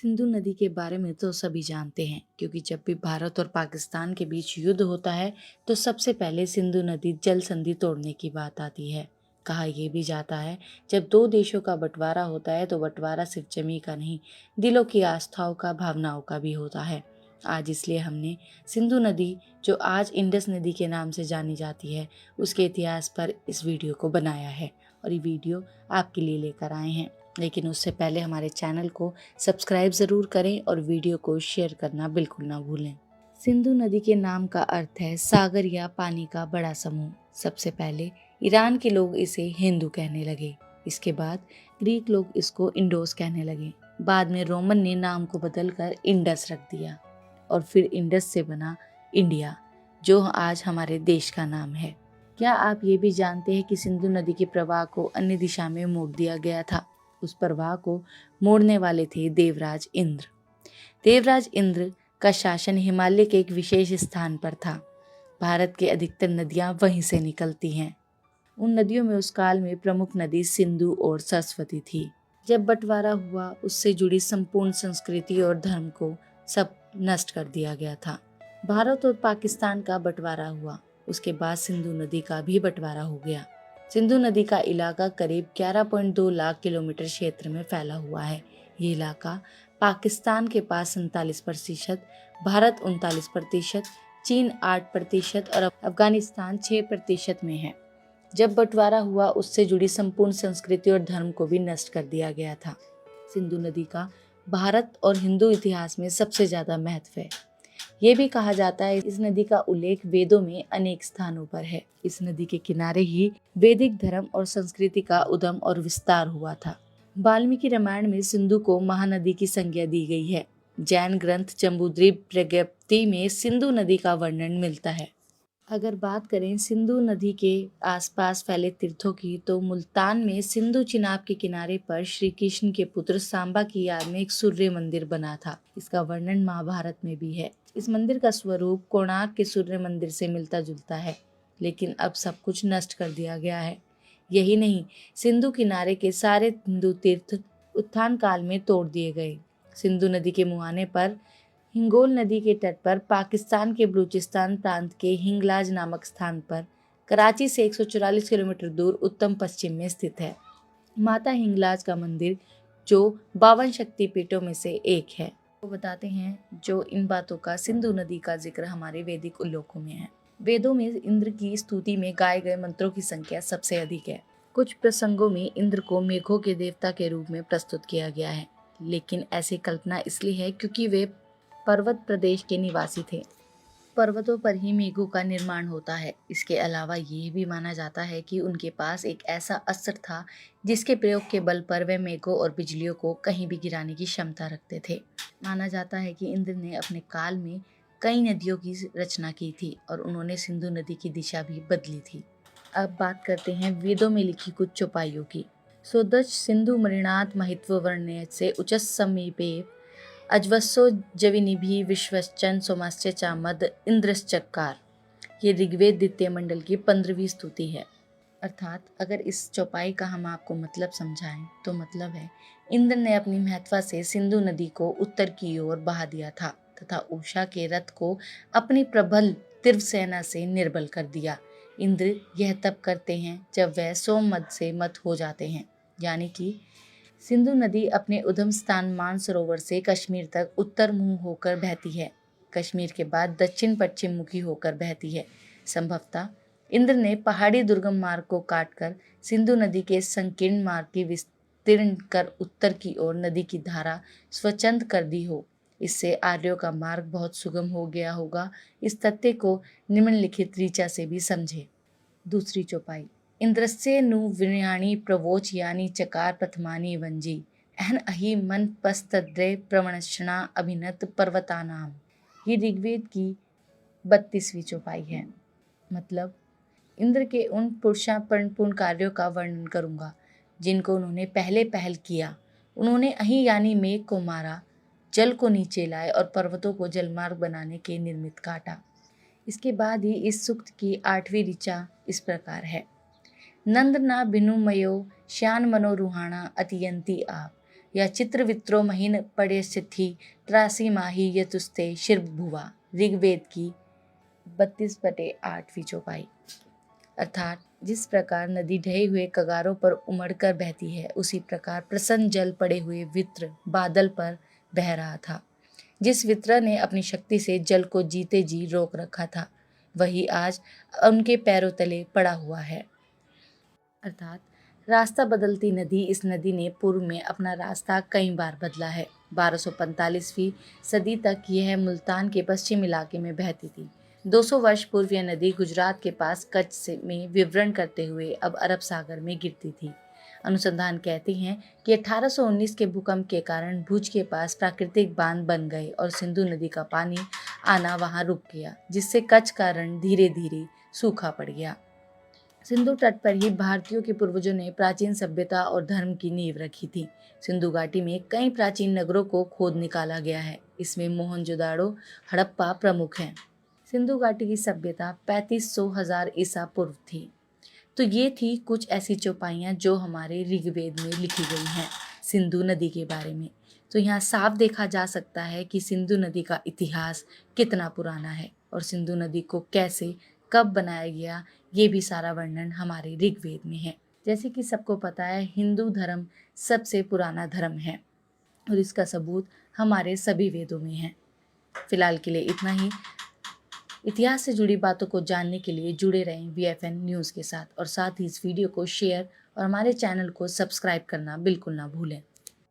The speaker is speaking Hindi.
सिंधु नदी के बारे में तो सभी जानते हैं क्योंकि जब भी भारत और पाकिस्तान के बीच युद्ध होता है तो सबसे पहले सिंधु नदी जल संधि तोड़ने की बात आती है। कहा यह भी जाता है जब दो देशों का बंटवारा होता है तो बंटवारा सिर्फ जमी का नहीं, दिलों की आस्थाओं का, भावनाओं का भी होता है। आज इसलिए हमने सिंधु नदी, जो आज इंडस नदी के नाम से जानी जाती है, उसके इतिहास पर इस वीडियो को बनाया है और ये वीडियो आपके लिए लेकर आए हैं। लेकिन उससे पहले हमारे चैनल को सब्सक्राइब ज़रूर करें और वीडियो को शेयर करना बिल्कुल ना भूलें। सिंधु नदी के नाम का अर्थ है सागर या पानी का बड़ा समूह। सबसे पहले ईरान के लोग इसे हिंदू कहने लगे, इसके बाद ग्रीक लोग इसको इंडोस कहने लगे, बाद में रोमन ने नाम को बदलकर इंडस रख दिया और फिर इंडस से बना इंडिया, जो आज हमारे देश का नाम है। क्या आप ये भी जानते हैं कि सिंधु नदी के प्रवाह को अन्य दिशा में मोड़ दिया गया था? उस प्रवाह को मोड़ने वाले थे देवराज इंद्र। देवराज इंद्र का शासन हिमालय के एक विशेष स्थान पर था। भारत के अधिकतर नदियां वहीं से निकलती हैं। उन नदियों में उस काल में प्रमुख नदी सिंधु और सरस्वती थी। जब बंटवारा हुआ, उससे जुड़ी संपूर्ण संस्कृति और धर्म को सब नष्ट कर दिया गया था। भारत और पाकिस्तान का बंटवारा हुआ, उसके बाद सिंधु नदी का भी बंटवारा हो गया। सिंधु नदी का इलाका करीब 11.2 लाख किलोमीटर क्षेत्र में फैला हुआ है। ये इलाका पाकिस्तान के पास 47%, भारत 39%, चीन 8% और अफगानिस्तान 6% में है। जब बंटवारा हुआ, उससे जुड़ी संपूर्ण संस्कृति और धर्म को भी नष्ट कर दिया गया था। सिंधु नदी का भारत और हिंदू इतिहास में सबसे ज्यादा महत्व है। ये भी कहा जाता है इस नदी का उल्लेख वेदों में अनेक स्थानों पर है। इस नदी के किनारे ही वैदिक धर्म और संस्कृति का उद्गम और विस्तार हुआ था। वाल्मीकि रामायण में सिंधु को महानदी की संज्ञा दी गई है। जैन ग्रंथ जम्बूद्वीप प्रज्ञप्ति में सिंधु नदी का वर्णन मिलता है। अगर बात करें सिंधु नदी के आसपास फैले तीर्थों की, तो मुल्तान में सिंधु चिनाब के किनारे पर श्री कृष्ण के पुत्र सांबा की याद में एक सूर्य मंदिर बना था। इसका वर्णन महाभारत में भी है। इस मंदिर का स्वरूप कोणार्क के सूर्य मंदिर से मिलता जुलता है, लेकिन अब सब कुछ नष्ट कर दिया गया है। यही नहीं, सिंधु किनारे के सारे हिंदू तीर्थ उत्थान काल में तोड़ दिए गए। सिंधु नदी के मुहाने पर हिंगोल नदी के तट पर पाकिस्तान के बलूचिस्तान प्रांत के हिंगलाज नामक स्थान पर कराची से 144 किलोमीटर दूर उत्तम पश्चिम में स्थित है माता हिंगलाज का मंदिर, जो 52 शक्तिपीठों में से एक है। वो बताते हैं जो इन बातों का सिंधु नदी का जिक्र हमारे वैदिक उल्लेखों में है। वेदों में इंद्र की स्तुति में गाए गए मंत्रों की संख्या सबसे अधिक है। कुछ प्रसंगों में इंद्र को मेघों के देवता के रूप में प्रस्तुत किया गया है, लेकिन ऐसी कल्पना इसलिए है क्योंकि वे पर्वत प्रदेश के निवासी थे। पर्वतों पर ही मेघों का निर्माण होता है। इसके अलावा ये भी माना जाता है कि उनके पास एक ऐसा अस्त्र था जिसके प्रयोग के बल पर वे मेघों और बिजलियों को कहीं भी गिराने की क्षमता रखते थे। माना जाता है कि इंद्र ने अपने काल में कई नदियों की रचना की थी और उन्होंने सिंधु नदी की दिशा भी बदली थी। अब बात करते हैं वेदों में लिखी कुछ चौपाइयों की। सोदच सिंधु मृणात महित्व वर्ण्य से उचस समीपे अजवस्सो जविनिभि विश्वश्चन सोमस्य चामद इंद्रश्चकार। ये ऋग्वेद द्वितीय मंडल की 15वीं स्तुति है। अर्थात अगर इस चौपाई का हम आपको मतलब समझाएं तो मतलब है, इंद्र ने अपनी महत्ता से सिंधु नदी को उत्तर की ओर बहा दिया था तथा उषा के रथ को अपनी प्रबल तीव्र सेना से निर्बल कर दिया। इंद्र यह तब करते हैं जब वह सोममद से मत हो जाते हैं, यानी कि सिंधु नदी अपने उद्गम स्थान मानसरोवर से कश्मीर तक उत्तर मुंह होकर बहती है। कश्मीर के बाद दक्षिण पश्चिम मुखी होकर बहती है। संभवतः इंद्र ने पहाड़ी दुर्गम मार्ग को काटकर सिंधु नदी के संकीर्ण मार्ग की विस्तीर्ण कर उत्तर की ओर नदी की धारा स्वच्छंद कर दी हो। इससे आर्यों का मार्ग बहुत सुगम हो गया होगा। इस तथ्य को निम्नलिखित ऋचा से भी समझे। दूसरी चौपाई। इंद्रस्य नु विनयाणी प्रवोच यानी चकार प्रथमानी वंजी अहन अहि मन पस्तद्रे प्रवणक्षणा अभिनत पर्वतानाम। ये ऋग्वेद की 32वीं चौपाई है। मतलब, इंद्र के उन पुरुषार्थपूर्ण कार्यों का वर्णन करूंगा जिनको उन्होंने पहले पहल किया। उन्होंने अहि यानी मेघ को मारा, जल को नीचे लाए और पर्वतों को जलमार्ग बनाने के निर्मित काटा। इसके बाद ही इस सूक्त की 8वीं ऋचा इस प्रकार है। नंदना बिनुमयो श्यान मनोरुहाणा अतियंती आप या चित्रवित्रो महीन पड़ेस्थिति त्रासी माही यतुस्ते शिरभुवा, ऋग्वेद की 32/8वीं चौपाई। अर्थात जिस प्रकार नदी ढहे हुए कगारों पर उमड़कर बहती है, उसी प्रकार प्रसन्न जल पड़े हुए वित्र बादल पर बह रहा था। जिस वित्र ने अपनी शक्ति से जल को जीते जी रोक रखा था, वही आज उनके पैरों तले पड़ा हुआ है। अर्थात रास्ता बदलती नदी, इस नदी ने पूर्व में अपना रास्ता कई बार बदला है। 1245वीं सदी तक यह मुल्तान के पश्चिम इलाके में बहती थी। 200 वर्ष पूर्व यह नदी गुजरात के पास कच्छ में विवरण करते हुए अब अरब सागर में गिरती थी। अनुसंधान कहते हैं कि 1819 के भूकंप के कारण भुज के पास प्राकृतिक बांध बन गए और सिंधु नदी का पानी आना वहां रुक गया, जिससे कच्छ का रण धीरे धीरे सूखा पड़ गया। सिंधु तट पर ही भारतीयों के पूर्वजों ने प्राचीन सभ्यता और धर्म की नींव रखी थी। सिंधु घाटी में कई प्राचीन नगरों को खोद निकाला गया है। इसमें मोहनजोदाड़ो, हड़प्पा प्रमुख हैं। सिंधु घाटी की सभ्यता 3500 ईसा पूर्व थी। तो ये थी कुछ ऐसी चौपाइयाँ जो हमारे ऋग्वेद में लिखी गई हैं सिंधु नदी के बारे में। तो यहाँ साफ देखा जा सकता है कि सिंधु नदी का इतिहास कितना पुराना है और सिंधु नदी को कैसे कब बनाया गया, ये भी सारा वर्णन हमारे ऋग्वेद में है। जैसे कि सबको पता है, हिंदू धर्म सबसे पुराना धर्म है और इसका सबूत हमारे सभी वेदों में है। फिलहाल के लिए इतना ही। इतिहास से जुड़ी बातों को जानने के लिए जुड़े रहें VFN न्यूज़ के साथ और साथ ही इस वीडियो को शेयर और हमारे चैनल को सब्सक्राइब करना बिल्कुल ना भूलें।